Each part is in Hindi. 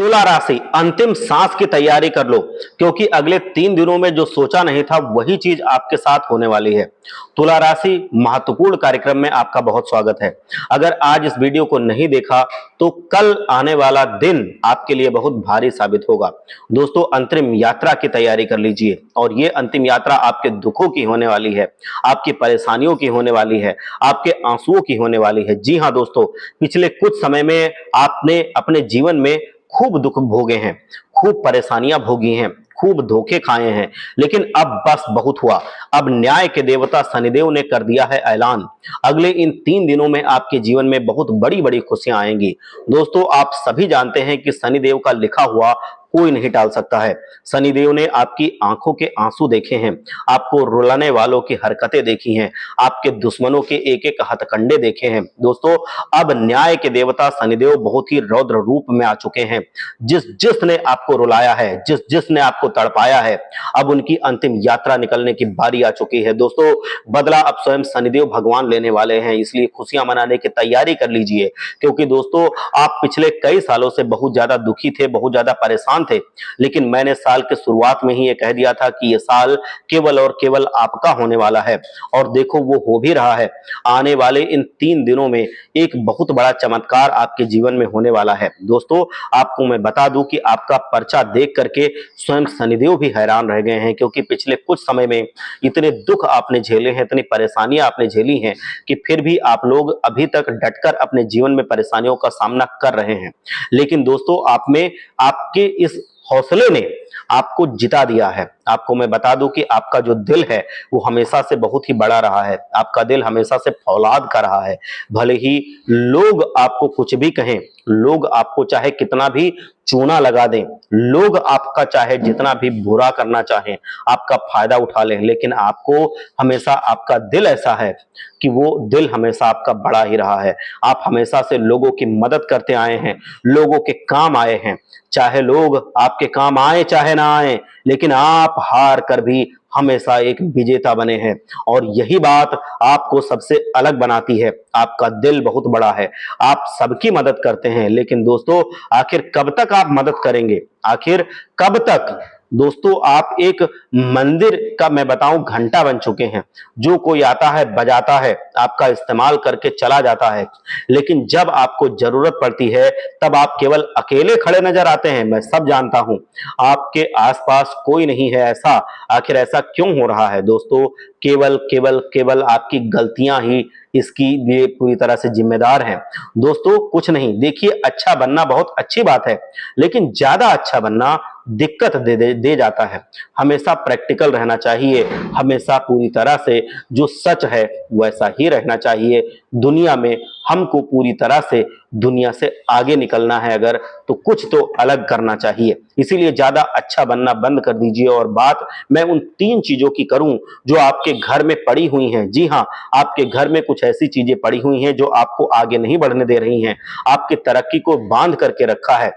तुला राशि अंतिम सांस की तैयारी कर लो, क्योंकि अगले 3 दिनों में जो सोचा नहीं था वही चीज आपके साथ होने वाली है। तुला राशि महत्वपूर्ण कार्यक्रम में आपका बहुत स्वागत है। अगर आज इस वीडियो को नहीं देखा तो कल आने वाला दिन आपके लिए बहुत भारी साबित होगा। दोस्तों, अंतरिम यात्रा की तैयारी कर लीजिए और ये अंतिम यात्रा आपके दुखों की होने वाली है, आपकी परेशानियों की होने वाली है, आपके आंसुओं की होने वाली है। जी हाँ दोस्तों, पिछले कुछ समय में आपने अपने जीवन में खूब दुख भोगे हैं, खूब परेशानियां भोगी हैं, खूब धोखे खाए हैं, लेकिन अब बस बहुत हुआ। अब न्याय के देवता शनिदेव ने कर दिया है ऐलान। अगले इन 3 दिनों में आपके जीवन में बहुत बड़ी बड़ी खुशियां आएंगी। दोस्तों, आप सभी जानते हैं कि शनिदेव का लिखा हुआ कोई नहीं टाल सकता है। शनिदेव ने आपकी आंखों के आंसू देखे हैं, आपको रुलाने वालों की हरकतें देखी हैं, आपके दुश्मनों के एक एक हथकंडे देखे हैं। दोस्तों, अब न्याय के देवता शनिदेव बहुत ही रौद्र रूप में आ चुके हैं। जिसने आपको रुलाया है, जिसने आपको तड़पाया है, अब उनकी अंतिम यात्रा निकलने की बारी आ चुकी है। दोस्तों, बदला अब स्वयं शनिदेव भगवान लेने वाले हैं, इसलिए खुशियां मनाने की तैयारी कर लीजिए। क्योंकि दोस्तों, आप पिछले कई सालों से बहुत ज्यादा दुखी थे, बहुत ज्यादा परेशान थे, लेकिन मैंने साल के शुरुआत में ही ये कह दिया था कि ये साल केवल और केवल आपका होने वाला है, और देखो वो हो भी रहा है। आने वाले इन 3 दिनों में एक बहुत बड़ा चमत्कार आपके जीवन में होने वाला है। दोस्तों, आपको मैं बता दूं कि आपका पर्चा देख करके स्वयं शनिदेव भी हैरान रह गए हैं, क्योंकि पिछले कुछ समय में इतने दुख आपने झेले हैं, इतनी परेशानियां आपने झेली हैं कि फिर भी आप लोग अभी तक डटकर अपने जीवन में परेशानियों का सामना कर रहे हैं। लेकिन दोस्तों, आप में आपके इस हौसले ने आपको जिता दिया है। आपको मैं बता दूं कि आपका जो दिल है वो हमेशा से बहुत ही बड़ा रहा है, आपका दिल हमेशा से फौलाद का रहा है। भले ही लोग आपको कुछ भी कहें, लोग आपको चाहे कितना भी चूना लगा दें, लोग आपका चाहे जितना भी बुरा करना चाहें, आपका फायदा उठा लें, लेकिन आपको हमेशा आपका दिल ऐसा है कि वो दिल हमेशा आपका बड़ा ही रहा है। आप हमेशा से लोगों की मदद करते आए हैं, लोगों के काम आए हैं, चाहे लोग आपके काम आए चाहे ना आए, लेकिन आप हार कर भी हमेशा एक विजेता बने हैं। और यही बात आपको सबसे अलग बनाती है। आपका दिल बहुत बड़ा है, आप सबकी मदद करते हैं, लेकिन दोस्तों, आखिर कब तक आप मदद करेंगे? आखिर कब तक? दोस्तों, आप एक मंदिर का मैं बताऊं घंटा बन चुके हैं। जो कोई आता है, बजाता है, आपका इस्तेमाल करके चला जाता है, लेकिन जब आपको जरूरत पड़ती है तब आप केवल अकेले खड़े नजर आते हैं। मैं सब जानता हूं, आपके आसपास कोई नहीं है। ऐसा आखिर ऐसा क्यों हो रहा है? दोस्तों, केवल केवल केवल आपकी गलतियां ही इसकी लिए पूरी तरह से जिम्मेदार हैं। दोस्तों, कुछ नहीं, देखिए, अच्छा बनना बहुत अच्छी बात है, लेकिन ज्यादा अच्छा बनना दिक्कत दे जाता है। हमेशा प्रैक्टिकल रहना चाहिए, हमेशा पूरी तरह से जो सच है वैसा ही रहना चाहिए। दुनिया में हमको पूरी तरह से दुनिया से आगे निकलना है अगर, तो कुछ तो अलग करना चाहिए। इसीलिए ज्यादा अच्छा बनना बंद कर दीजिए। और बात मैं उन 3 चीजों की करूं जो आपके घर में पड़ी हुई हैं। जी हां, आपके घर में कुछ ऐसी चीजें पड़ी हुई हैं जो आपको आगे नहीं बढ़ने दे रही हैं, आपकी तरक्की को बांध करके रखा है।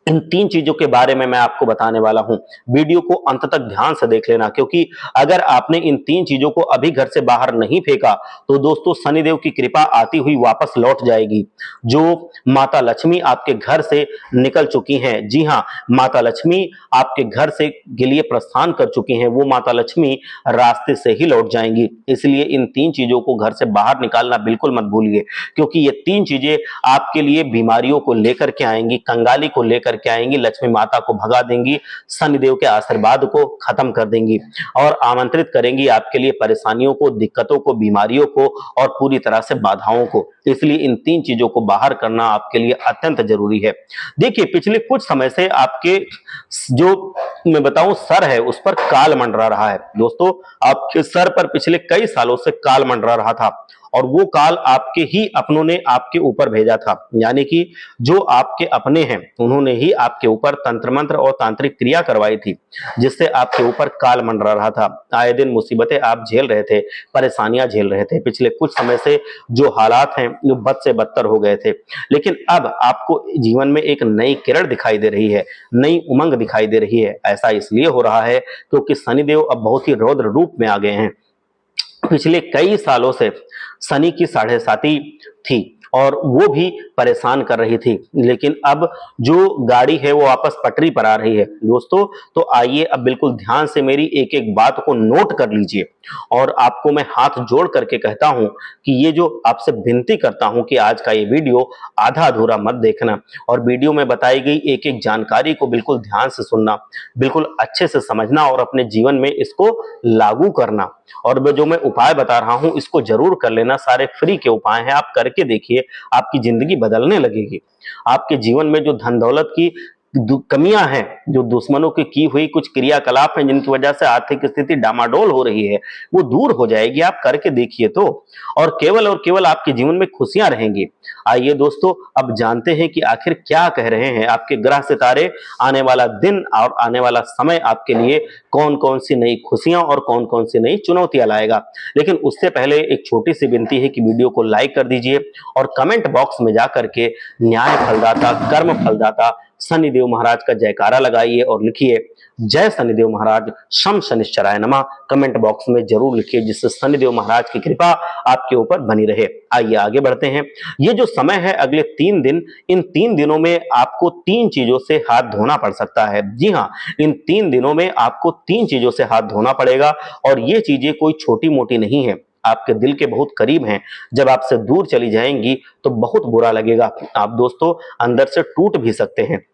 इन 3 चीजों के बारे में मैं आपको बताने वाला हूं। वीडियो को अंत तक ध्यान से देख लेना, क्योंकि अगर आपने इन 3 चीजों को अभी घर से बाहर नहीं फेंका तो दोस्तों, शनिदेव की कृपा आती हुई वापस लौट जाएगी। जो माता लक्ष्मी आपके घर से निकल चुकी हैं, जी हां, माता लक्ष्मी आपके घर से के लिए प्रस्थान कर चुकी हैं, वो माता लक्ष्मी रास्ते से ही लौट जाएंगी। इसलिए इन 3 चीजों को घर से बाहर निकालना बिल्कुल मत भूलिए, क्योंकि ये 3 चीजें आपके लिए बीमारियों को लेकर के आएंगी, कंगाली को लेकर के आएंगी, लक्ष्मी माता को भगा देंगी, शनिदेव के आशीर्वाद को खत्म कर देंगी और आमंत्रित करेंगी आपके लिए परेशानियों को, दिक्कतों को, बीमारियों को और पूरी तरह से बाधाओं को। इसलिए इन 3 चीजों को बाहर करना आपके लिए अत्यंत जरूरी है। देखिए, पिछले कुछ समय से आपके जो मैं बताऊं सर है उस पर काल मंडरा रहा है। दोस्तों, आपके सर पर पिछले कई सालों से काल मंडरा रहा था, और वो काल आपके ही अपनों ने आपके ऊपर भेजा था। यानी कि जो आपके अपने हैं उन्होंने ही आपके ऊपर तंत्र मंत्र और तांत्रिक क्रिया करवाई थी, जिससे आपके ऊपर काल मंडरा रहा था। आए दिन मुसीबतें आप झेल रहे थे, परेशानियां झेल रहे थे। पिछले कुछ समय से जो हालात हैं वो बद से बदतर हो गए थे, लेकिन अब आपको जीवन में एक नई किरण दिखाई दे रही है, नई उमंग दिखाई दे रही है। ऐसा इसलिए हो रहा है क्योंकि शनिदेव अब बहुत ही रौद्र रूप में आ गए हैं। पिछले कई सालों से शनि की 7.5 थी, और वो भी परेशान कर रही थी। लेकिन अब जो गाड़ी है वो वापस पटरी पर आ रही है दोस्तों। तो आइए अब बिल्कुल ध्यान से मेरी एक एक बात को नोट कर लीजिए, और आपको मैं हाथ जोड़ करके कहता हूं कि ये जो आपसे विनती करता हूं कि आज का ये वीडियो आधा अधूरा मत देखना, और वीडियो में बताई गई एक एक जानकारी को बिल्कुल ध्यान से सुनना, बिल्कुल अच्छे से समझना और अपने जीवन में इसको लागू करना। और जो मैं उपाय बता रहा हूं इसको जरूर कर लेना, सारे फ्री के उपाय हैं, आप करके देखिए, आपकी जिंदगी बदलने लगेगी। आपके जीवन में जो धन दौलत की कमियां हैं, जो दुश्मनों की हुई कुछ क्रियाकलाप हैं जिनकी वजह से आर्थिक स्थिति डामाडोल हो रही है, वो दूर हो जाएगी, आप करके देखिए तो। और केवल आपके जीवन में खुशियां रहेंगी। आइए दोस्तों अब जानते हैं कि आखिर क्या कह रहे हैं आपके ग्रह सितारे, आने वाला दिन और आने वाला समय आपके लिए कौन कौन सी नई खुशियां और कौन कौन सी नई चुनौतियां लाएगा। लेकिन उससे पहले एक छोटी सी विनती है कि वीडियो को लाइक कर दीजिए और कमेंट बॉक्स में जाकर के न्याय फलदाता, कर्म फलदाता शनिदेव महाराज का जयकारा लगाइए और लिखिए जय शनिदेव महाराज, शम शनिश्चराय नमः। कमेंट बॉक्स में जरूर लिखिए, जिससे शनिदेव महाराज की कृपा आपके ऊपर बनी रहे। आइए आगे बढ़ते हैं। ये जो समय है अगले 3 दिन, इन 3 दिनों में आपको 3 चीजों से हाथ धोना पड़ सकता है। जी हाँ, इन 3 दिनों में आपको 3 चीजों से हाथ धोना पड़ेगा, और ये चीजें कोई छोटी मोटी नहीं है, आपके दिल के बहुत करीब हैं। जब आपसे दूर चली जाएंगी तो बहुत बुरा लगेगा, आप दोस्तों अंदर से टूट भी सकते हैं।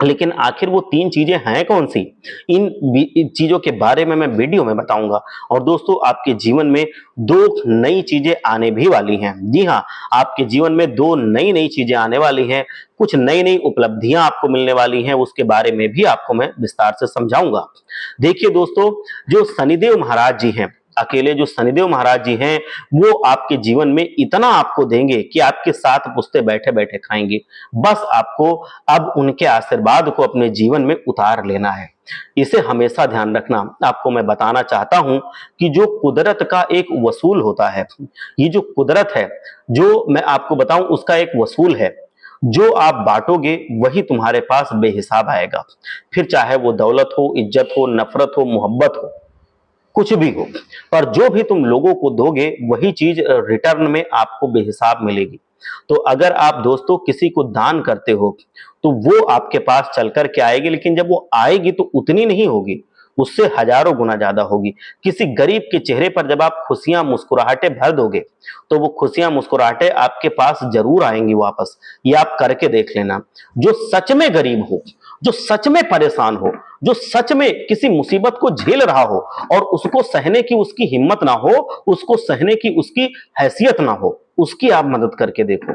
लेकिन आखिर वो 3 चीजें हैं कौन सी, इन चीजों के बारे में मैं वीडियो में बताऊंगा। और दोस्तों आपके जीवन में 2 नई चीजें आने भी वाली हैं। जी हाँ, आपके जीवन में 2 नई नई चीजें आने वाली हैं, कुछ नई नई उपलब्धियां आपको मिलने वाली हैं, उसके बारे में भी आपको मैं विस्तार से समझाऊंगा। देखिए दोस्तों, जो शनिदेव महाराज जी हैं, अकेले जो शनिदेव महाराज जी हैं, वो आपके जीवन में इतना आपको देंगे कि आपके साथ पुश्ते बैठे बैठे खाएंगे। बस आपको अब उनके आशीर्वाद को अपने जीवन में उतार लेना है। इसे हमेशा ध्यान रखना। आपको मैं बताना चाहता हूं कि जो कुदरत का एक वसूल होता है, ये जो कुदरत है, जो मैं आपको बताऊं उसका एक वसूल है। जो आप बांटोगे वही तुम्हारे पास बेहिसाब आएगा। फिर चाहे वो दौलत हो, इज्जत हो, नफरत हो, मोहब्बत हो, कुछ भी हो, पर जो भी तुम लोगों को दोगे वही चीज रिटर्न में आपको बेहिसाब मिलेगी। तो अगर आप दोस्तों किसी को दान करते हो तो वो आपके पास चल कर के आएगी, लेकिन जब वो आएगी तो उतनी नहीं होगी, उससे हजारों गुना ज्यादा होगी। किसी गरीब के चेहरे पर जब आप खुशियां मुस्कुराहटें भर दोगे तो वो खुशियां मुस्कुराहटें आपके पास जरूर आएंगी वापस। ये आप करके देख लेना। जो सच में गरीब हो, जो सच में परेशान हो, जो सच में किसी मुसीबत को झेल रहा हो और उसको सहने की उसकी हिम्मत ना हो, उसको सहने की उसकी हैसियत ना हो, उसकी आप मदद करके देखो।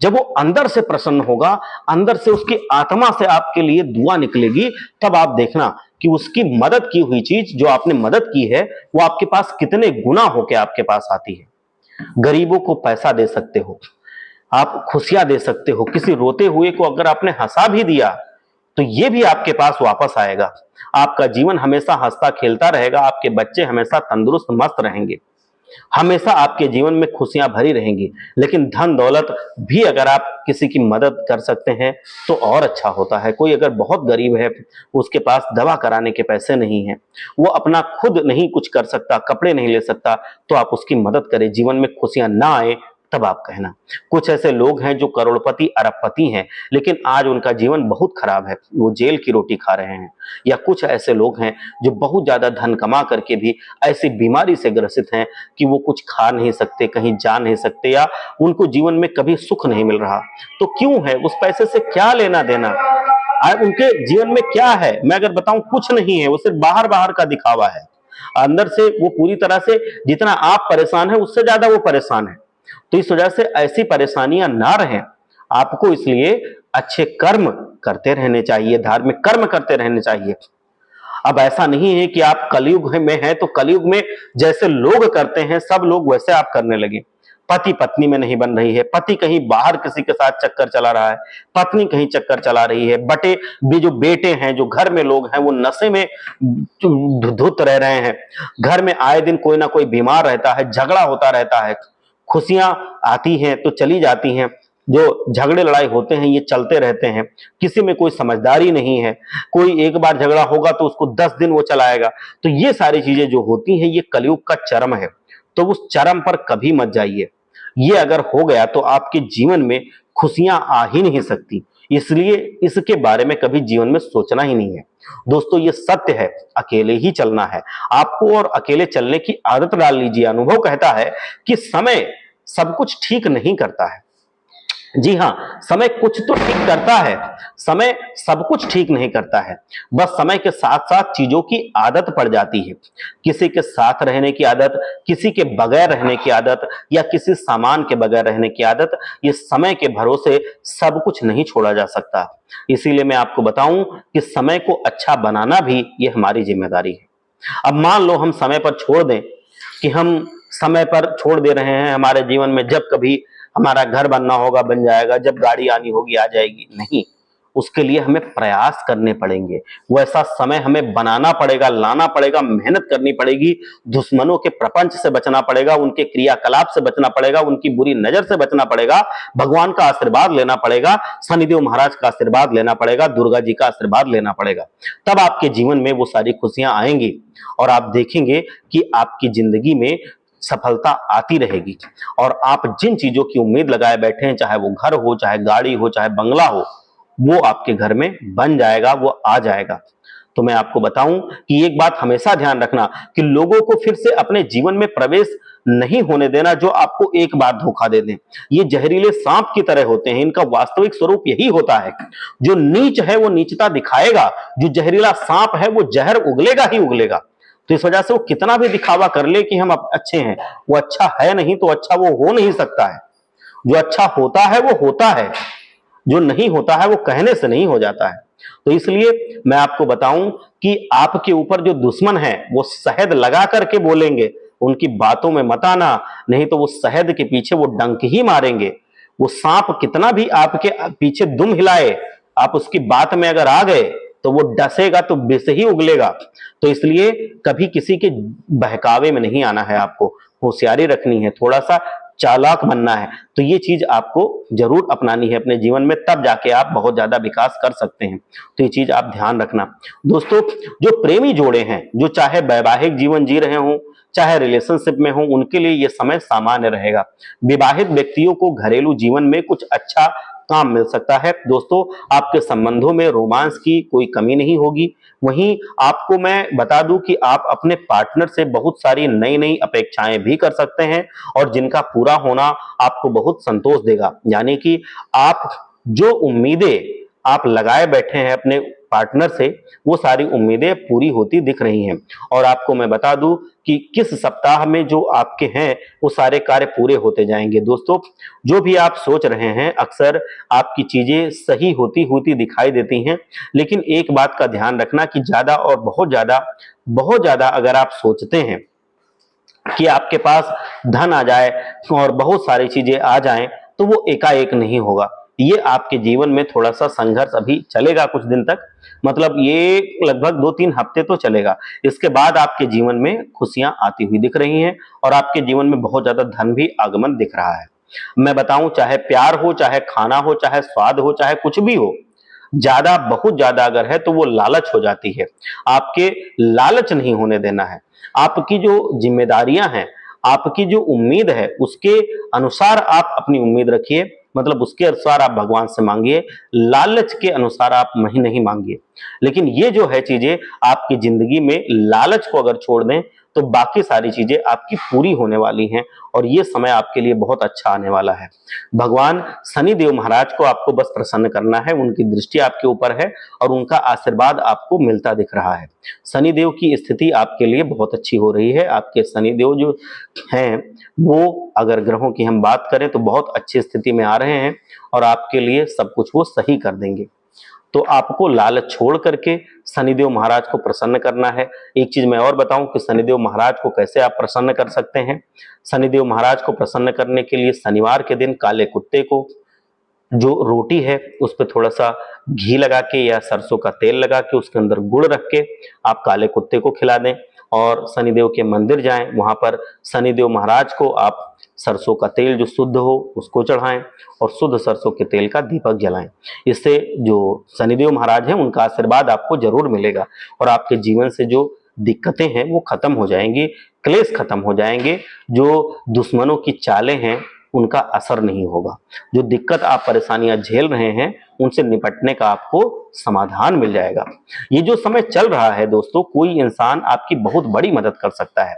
जब वो अंदर से प्रसन्न होगा, अंदर से उसकी आत्मा से आपके लिए दुआ निकलेगी, तब आप देखना कि उसकी मदद की हुई चीज, जो आपने मदद की है, वो आपके पास कितने गुना होके आपके पास आती है। गरीबों को पैसा दे सकते हो, आप खुशियां दे सकते हो, किसी रोते हुए को अगर आपने हंसा भी दिया तो ये भी आपके पास वापस आएगा। आपका जीवन हमेशा हंसता खेलता रहेगा, आपके बच्चे हमेशा तंदुरुस्त मस्त रहेंगे, हमेशा आपके जीवन में खुशियां भरी रहेंगी। लेकिन धन दौलत भी अगर आप किसी की मदद कर सकते हैं तो और अच्छा होता है। कोई अगर बहुत गरीब है, उसके पास दवा कराने के पैसे नहीं है, वो अपना खुद नहीं कुछ कर सकता, कपड़े नहीं ले सकता, तो आप उसकी मदद करें। जीवन में खुशियां ना आए तब आप कहना। कुछ ऐसे लोग हैं जो करोड़पति अरबपति हैं, लेकिन आज उनका जीवन बहुत खराब है, वो जेल की रोटी खा रहे हैं। या कुछ ऐसे लोग हैं जो बहुत ज्यादा धन कमा करके भी ऐसी बीमारी से ग्रसित हैं कि वो कुछ खा नहीं सकते, कहीं जा नहीं सकते, या उनको जीवन में कभी सुख नहीं मिल रहा। तो क्यों है, उस पैसे से क्या लेना देना, उनके जीवन में क्या है? मैं अगर बताऊं कुछ नहीं है, वो सिर्फ बाहर बाहर का दिखावा है। अंदर से वो पूरी तरह से, जितना आप परेशान है उससे ज्यादा वो परेशान है। तो इस वजह से ऐसी परेशानियां ना रहें, आपको इसलिए अच्छे कर्म करते रहने चाहिए, धार्मिक कर्म करते रहने चाहिए। अब ऐसा नहीं है कि आप कलयुग में हैं तो कलयुग में जैसे लोग करते हैं सब लोग वैसे आप करने लगे। पति पत्नी में नहीं बन रही है, पति कहीं बाहर किसी के साथ चक्कर चला रहा है, पत्नी कहीं चक्कर चला रही है, बटे भी जो बेटे हैं, जो घर में लोग हैं, वो नशे में धुत रह रहे हैं। घर में आए दिन कोई ना कोई बीमार रहता है, झगड़ा होता रहता है, खुशियां आती हैं तो चली जाती हैं, जो झगड़े लड़ाई होते हैं ये चलते रहते हैं। किसी में कोई समझदारी नहीं है, कोई एक बार झगड़ा होगा तो उसको 10 दिन वो चलाएगा। तो ये सारी चीजें जो होती हैं ये कलयुग का चरम है, तो उस चरम पर कभी मत जाइए। ये अगर हो गया तो आपके जीवन में खुशियां आ ही नहीं सकती। इसलिए इसके बारे में कभी जीवन में सोचना ही नहीं है। दोस्तों ये सत्य है, अकेले ही चलना है आपको, और अकेले चलने की आदत डाल लीजिए। अनुभव कहता है कि समय सब कुछ ठीक नहीं करता है। जी हाँ, समय कुछ तो ठीक करता है, समय सब कुछ ठीक नहीं करता है। बस समय के साथ साथ चीजों की आदत पड़ जाती है। किसी के साथ रहने की आदत, किसी के बगैर रहने की आदत, या किसी सामान के बगैर रहने की आदत, ये समय के भरोसे सब कुछ नहीं छोड़ा जा सकता। इसीलिए मैं आपको बताऊं कि समय को अच्छा बनाना भी ये हमारी जिम्मेदारी है। अब मान लो हम समय पर छोड़ दें, कि हम समय पर छोड़ दे रहे हैं, हमारे जीवन में जब कभी हमारा घर बनना होगा बन जाएगा, जब गाड़ी आनी होगी आ जाएगी, नहीं। उसके लिए हमें प्रयास करने पड़ेंगे, वैसा समय हमें बनाना पड़ेगा, लाना पड़ेगा, मेहनत करनी पड़ेगी, दुश्मनों के प्रपंच से बचना पड़ेगा, उनके क्रियाकलाप से बचना पड़ेगा, उनकी बुरी नजर से बचना पड़ेगा, भगवान का आशीर्वाद लेना पड़ेगा, शनिदेव महाराज का आशीर्वाद लेना पड़ेगा, दुर्गा जी का आशीर्वाद लेना पड़ेगा। तब आपके जीवन में वो सारी खुशियां आएंगी और आप देखेंगे कि आपकी जिंदगी में सफलता आती रहेगी। और आप जिन चीजों की उम्मीद लगाए बैठे हैं, चाहे वो घर हो, चाहे गाड़ी हो, चाहे बंगला हो, वो आपके घर में बन जाएगा, वो आ जाएगा। तो मैं आपको बताऊं कि एक बात हमेशा ध्यान रखना कि लोगों को फिर से अपने जीवन में प्रवेश नहीं होने देना जो आपको एक बार धोखा दे दें। ये जहरीले सांप की तरह होते हैं, इनका वास्तविक स्वरूप यही होता है। जो नीच है वो नीचता दिखाएगा, जो जहरीला सांप है वो जहर उगलेगा ही उगलेगा। तो इस वजह से वो कितना भी दिखावा कर ले कि हम अच्छे हैं, वो अच्छा है नहीं, तो अच्छा वो हो नहीं सकता है। जो अच्छा होता है वो होता है, जो नहीं होता है वो कहने से नहीं हो जाता है। तो इसलिए मैं आपको बताऊं कि आपके ऊपर जो दुश्मन है वो शहद लगा करके बोलेंगे, उनकी बातों में मत आना, नहीं तो वो शहद के पीछे वो डंक ही मारेंगे। वो सांप कितना भी आपके पीछे दुम हिलाए, आप उसकी बात में अगर आ गए तो वो डसेगा तो विष ही उगलेगा। तो इसलिए कभी किसी के बहकावे में नहीं आना है, आपको होशियारी रखनी है, थोड़ा सा चालाक बनना है। तो ये चीज आपको जरूर अपनानी है अपने जीवन में, तब जाके आप बहुत ज्यादा विकास कर सकते हैं। तो ये चीज आप ध्यान रखना। दोस्तों जो प्रेमी जोड़े हैं, जो चाहे वैवाहिक जीवन जी रहे हों, चाहे रिलेशनशिप में हो, उनके लिए यह समय सामान्य रहेगा। विवाहित व्यक्तियों को घरेलू जीवन में कुछ अच्छा काम मिल सकता है। दोस्तों आपके संबंधों में रोमांस की कोई कमी नहीं होगी। वहीं आपको मैं बता दूं कि आप अपने पार्टनर से बहुत सारी नई नई अपेक्षाएं भी कर सकते हैं, और जिनका पूरा होना आपको बहुत संतोष देगा। यानी कि आप जो उम्मीदें आप लगाए बैठे हैं अपने पार्टनर से, वो सारी उम्मीदें पूरी होती दिख रही हैं। और आपको मैं बता दूं कि किस सप्ताह में जो आपके हैं वो सारे कार्य पूरे होते जाएंगे। दोस्तों जो भी आप सोच रहे हैं, अक्सर आपकी चीजें सही होती होती दिखाई देती हैं। लेकिन एक बात का ध्यान रखना कि ज्यादा और बहुत ज्यादा अगर आप सोचते हैं कि आपके पास धन आ जाए और बहुत सारी चीजें आ जाएं, तो वो एकाएक नहीं होगा। ये आपके जीवन में थोड़ा सा संघर्ष अभी चलेगा कुछ दिन तक, मतलब ये लगभग 2-3 हफ्ते तो चलेगा। इसके बाद आपके जीवन में खुशियां आती हुई दिख रही हैं, और आपके जीवन में बहुत ज्यादा धन भी आगमन दिख रहा है। मैं बताऊं, चाहे प्यार हो, चाहे खाना हो, चाहे स्वाद हो, चाहे कुछ भी हो, ज्यादा बहुत ज्यादा अगर है तो वो लालच हो जाती है। आपके लालच नहीं होने देना है। आपकी जो जिम्मेदारियां हैं, आपकी जो उम्मीद है, उसके अनुसार आप अपनी उम्मीद रखिए, मतलब उसके अनुसार आप भगवान से मांगिए, लालच के अनुसार आप नहीं मांगिए। लेकिन ये जो है चीजें आपकी जिंदगी में, लालच को अगर छोड़ दें तो बाकी सारी चीजें आपकी पूरी होने वाली हैं, और ये समय आपके लिए बहुत अच्छा आने वाला है। भगवान शनिदेव महाराज को आपको बस प्रसन्न करना है, उनकी दृष्टि आपके ऊपर है और उनका आशीर्वाद आपको मिलता दिख रहा है। शनिदेव की स्थिति आपके लिए बहुत अच्छी हो रही है। आपके शनिदेव जो हैं वो, अगर ग्रहों की हम बात करें तो बहुत अच्छी स्थिति में आ रहे हैं, और आपके लिए सब कुछ वो सही कर देंगे। तो आपको लालच छोड़ करके शनिदेव महाराज को प्रसन्न करना है। एक चीज मैं और बताऊं कि शनिदेव महाराज को कैसे आप प्रसन्न कर सकते हैं। शनिदेव महाराज को प्रसन्न करने के लिए शनिवार के दिन काले कुत्ते को जो रोटी है उस पर थोड़ा सा घी लगा के या सरसों का तेल लगा के उसके अंदर गुड़ रख के आप काले कुत्ते को खिला दें, और शनिदेव के मंदिर जाएं, वहां पर शनिदेव महाराज को आप सरसों का तेल जो शुद्ध हो उसको चढ़ाएं, और शुद्ध सरसों के तेल का दीपक जलाएं। इससे जो शनिदेव महाराज हैं उनका आशीर्वाद आपको जरूर मिलेगा, और आपके जीवन से जो दिक्कतें हैं वो खत्म हो जाएंगी, क्लेश खत्म हो जाएंगे, जो दुश्मनों की चालें हैं उनका असर नहीं होगा। जो दिक्कत आप परेशानियां झेल रहे हैं उनसे निपटने का आपको समाधान मिल जाएगा। ये जो समय चल रहा है दोस्तों, कोई इंसान आपकी बहुत बड़ी मदद कर सकता है,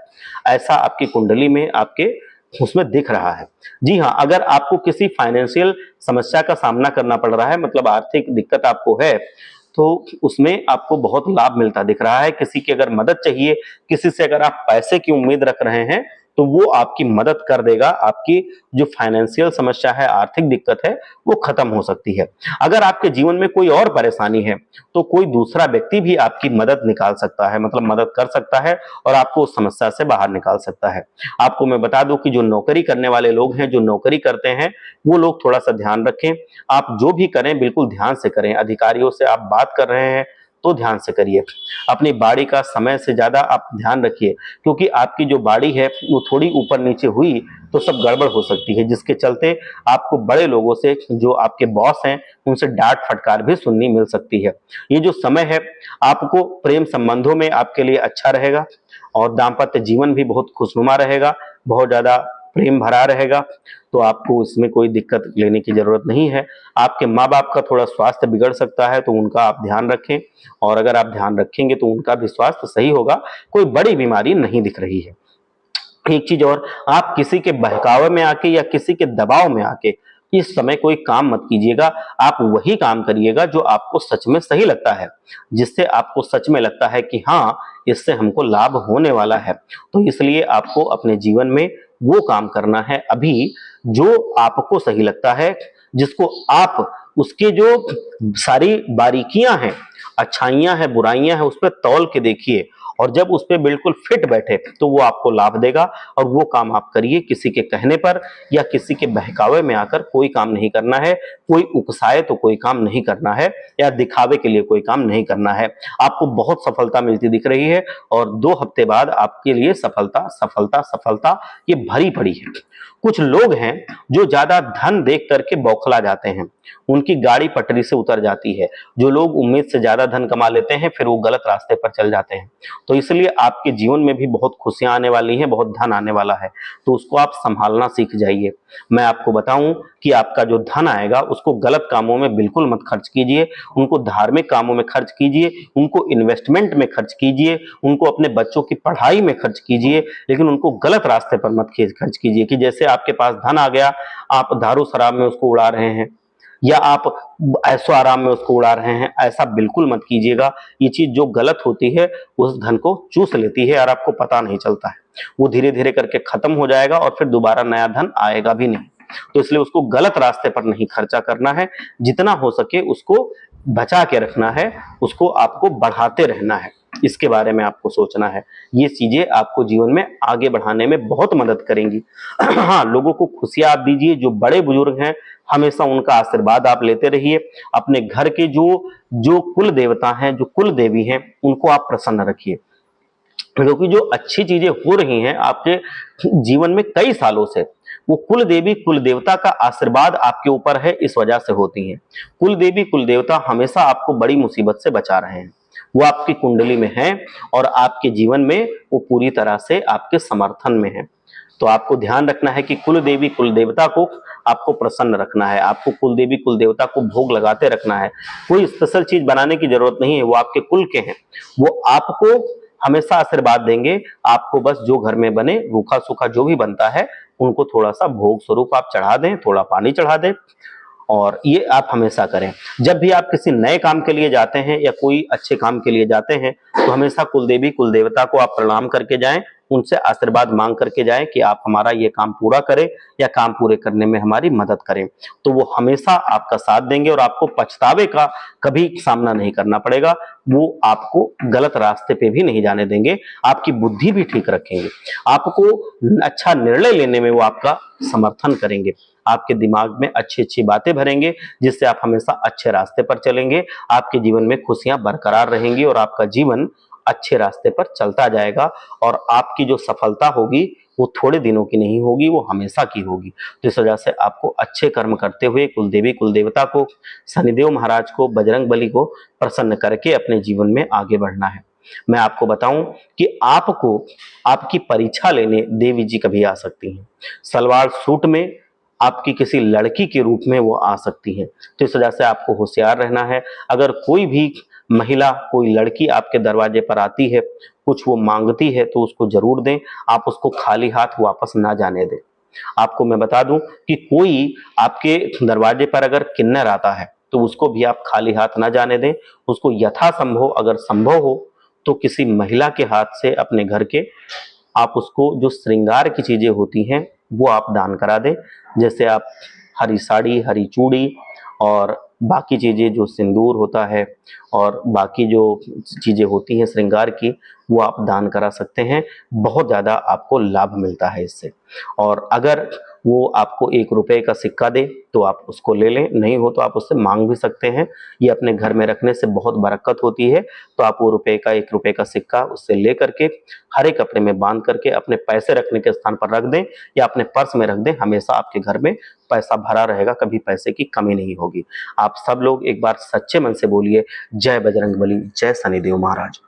ऐसा आपकी कुंडली में आपके उसमें दिख रहा है। जी हाँ, अगर आपको किसी फाइनेंशियल समस्या का सामना करना पड़ रहा है, मतलब आर्थिक दिक्कत आपको है, तो उसमें आपको बहुत लाभ मिलता दिख रहा है। किसी की अगर मदद चाहिए, किसी से अगर आप पैसे की उम्मीद रख रहे हैं, तो वो आपकी मदद कर देगा। आपकी जो फाइनेंशियल समस्या है, आर्थिक दिक्कत है, वो खत्म हो सकती है। अगर आपके जीवन में कोई और परेशानी है, तो कोई दूसरा व्यक्ति भी आपकी मदद निकाल सकता है, मतलब मदद कर सकता है और आपको उस समस्या से बाहर निकाल सकता है। आपको मैं बता दूं कि जो नौकरी करने वाले लोग हैं, जो नौकरी करते हैं, वो लोग थोड़ा सा ध्यान रखें। आप जो भी करें बिल्कुल ध्यान से करें। अधिकारियों से आप बात कर रहे हैं तो ध्यान से करिए। अपनी बाड़ी का समय से ज्यादा आप ध्यान रखिए, क्योंकि आपकी जो बाड़ी है वो थोड़ी ऊपर नीचे हुई तो सब गड़बड़ हो सकती है, जिसके चलते आपको बड़े लोगों से, जो आपके बॉस हैं, उनसे डांट फटकार भी सुननी मिल सकती है। ये जो समय है आपको प्रेम संबंधों में आपके लिए अच्छा रहेगा और दाम्पत्य जीवन भी बहुत खुशनुमा रहेगा, बहुत ज्यादा प्रेम भरा रहेगा। तो आपको इसमें कोई दिक्कत लेने की जरूरत नहीं है। आपके माँ बाप का थोड़ा स्वास्थ्य बिगड़ सकता है, तो उनका आप ध्यान रखें, और अगर आप ध्यान रखेंगे तो उनका भी स्वास्थ्य सही होगा। कोई बड़ी बीमारी नहीं दिख रही है। एक चीज और, आप किसी के बहकावे में आके या किसी के दबाव में आके इस समय कोई काम मत कीजिएगा। आप वही काम करिएगा जो आपको सच में सही लगता है, जिससे आपको सच में लगता है कि हाँ, इससे हमको लाभ होने वाला है। तो इसलिए आपको अपने जीवन में वो काम करना है अभी जो आपको सही लगता है, जिसको आप उसके जो सारी बारीकियां हैं, अच्छाइयां हैं, बुराइयां हैं, उस पर तौल के देखिए, और जब उस पर बिल्कुल फिट बैठे तो वो आपको लाभ देगा। और वो काम आप करिए। किसी के कहने पर या किसी के बहकावे में आकर कोई काम नहीं करना है। कोई उकसाए तो कोई काम नहीं करना है, या दिखावे के लिए कोई काम नहीं करना है। आपको बहुत सफलता मिलती दिख रही है, और 2 हफ्ते बाद आपके लिए सफलता सफलता सफलता ये भरी पड़ी है। कुछ लोग हैं जो ज्यादा धन देख करके बौखला जाते हैं, उनकी गाड़ी पटरी से उतर जाती है। जो लोग उम्मीद से ज्यादा धन कमा लेते हैं, फिर वो गलत रास्ते पर चल जाते हैं। तो इसलिए आपके जीवन में भी बहुत खुशियां आने वाली हैं, बहुत धन आने वाला है, तो उसको आप संभालना सीख जाइए। मैं आपको बताऊं कि आपका जो धन आएगा उसको गलत कामों में बिल्कुल मत खर्च कीजिए, उनको धार्मिक कामों में खर्च कीजिए, उनको इन्वेस्टमेंट में खर्च कीजिए, उनको अपने बच्चों की पढ़ाई में खर्च कीजिए, लेकिन उनको गलत रास्ते पर मत खर्च कीजिए कि जैसे आपके पास धन आ गया, आप दारू शराब में उसको उड़ा रहे हैं, या आप ऐशो आराम में उसको उड़ा रहे हैं। ऐसा बिल्कुल मत कीजिएगा। ये चीज जो गलत होती है उस धन को चूस लेती है और आपको पता नहीं चलता है। वो धीरे धीरे करके खत्म हो जाएगा और फिर दोबारा नया धन आएगा भी नहीं। तो इसलिए उसको गलत रास्ते पर नहीं खर्चा करना है। जितना हो सके उसको बचा के रखना है, उसको आपको बढ़ाते रहना है। इसके बारे में आपको सोचना है। ये चीजें आपको जीवन में आगे बढ़ाने में बहुत मदद करेंगी। हाँ, लोगों को खुशियां आप दीजिए। जो बड़े बुजुर्ग हैं, हमेशा उनका आशीर्वाद आप लेते रहिए। अपने घर के जो जो कुल देवता हैं, जो कुल देवी हैं, उनको आप प्रसन्न रखिए, क्योंकि जो अच्छी चीजें हो रही हैं आपके जीवन में कई सालों से, वो कुल देवी कुल देवता का आशीर्वाद आपके ऊपर है, इस वजह से होती हैं। कुल देवी कुल देवता हमेशा आपको बड़ी मुसीबत से बचा रहे हैं। वो आपकी कुंडली में हैं और आपके जीवन में वो पूरी तरह से आपके समर्थन में है। तो आपको ध्यान रखना है कि कुल देवी कुल देवता को आपको प्रसन्न रखना है। आपको कुल देवी कुल देवता को भोग लगाते रखना है। कोई स्पेशल चीज बनाने की जरूरत नहीं है, वो आपके कुल के हैं, वो आपको हमेशा आशीर्वाद देंगे। आपको बस जो घर में बने, रूखा सूखा जो भी बनता है, उनको थोड़ा सा भोग स्वरूप आप चढ़ा दें, थोड़ा पानी चढ़ा दें, और ये आप हमेशा करें। जब भी आप किसी नए काम के लिए जाते हैं या कोई अच्छे काम के लिए जाते हैं, तो हमेशा कुलदेवी कुल देवता को आप प्रणाम करके जाएं, उनसे आशीर्वाद मांग करके जाएं कि आप हमारा ये काम पूरा करें या काम पूरे करने में हमारी मदद करें। तो वो हमेशा आपका साथ देंगे और आपको पछतावे का कभी सामना नहीं करना पड़ेगा। वो आपको गलत रास्ते पे भी नहीं जाने देंगे, आपकी बुद्धि भी ठीक रखेंगे, आपको अच्छा निर्णय लेने में वो आपका समर्थन करेंगे, आपके दिमाग में अच्छी अच्छी बातें भरेंगे, जिससे आप हमेशा अच्छे रास्ते पर चलेंगे। आपके जीवन में खुशियां बरकरार रहेंगी और आपका जीवन अच्छे रास्ते पर चलता जाएगा। और आपकी जो सफलता होगी वो थोड़े दिनों की नहीं होगी, वो हमेशा की होगी। तो इस वजह से आपको अच्छे कर्म करते हुए कुलदेवी कुलदेवता को, शनिदेव महाराज को, बजरंग बली को प्रसन्न करके अपने जीवन में आगे बढ़ना है। मैं आपको बताऊं कि आपको आपकी परीक्षा लेने देवी जी कभी आ सकती हैं। सलवार सूट में आपकी किसी लड़की के रूप में वो आ सकती हैं। तो इस वजह से आपको होशियार रहना है। अगर कोई भी महिला, कोई लड़की आपके दरवाजे पर आती है, कुछ वो मांगती है तो उसको जरूर दें। आप उसको खाली हाथ वापस ना जाने दें। आपको मैं बता दूं कि कोई आपके दरवाजे पर अगर किन्नर आता है तो उसको भी आप खाली हाथ ना जाने दें। उसको यथासंभव, अगर संभव हो तो किसी महिला के हाथ से अपने घर के आप उसको जो श्रृंगार की चीजें होती हैं वो आप दान करा दें। जैसे आप हरी साड़ी, हरी चूड़ी और बाकी चीजें, जो सिंदूर होता है और बाकी जो चीजें होती हैं श्रृंगार की, वो आप दान करा सकते हैं। बहुत ज्यादा आपको लाभ मिलता है इससे। और अगर वो आपको 1 रुपए का सिक्का दे तो आप उसको ले लें, नहीं हो तो आप उससे मांग भी सकते हैं। ये अपने घर में रखने से बहुत बरकत होती है। तो आप वो 1 रुपए का सिक्का उससे ले करके हरे कपड़े में बांध करके अपने पैसे रखने के स्थान पर रख दें या अपने पर्स में रख दें। हमेशा आपके घर में पैसा भरा रहेगा, कभी पैसे की कमी नहीं होगी। आप सब लोग एक बार सच्चे मन से बोलिए, जय बजरंगबली, जय शनिदेव महाराज।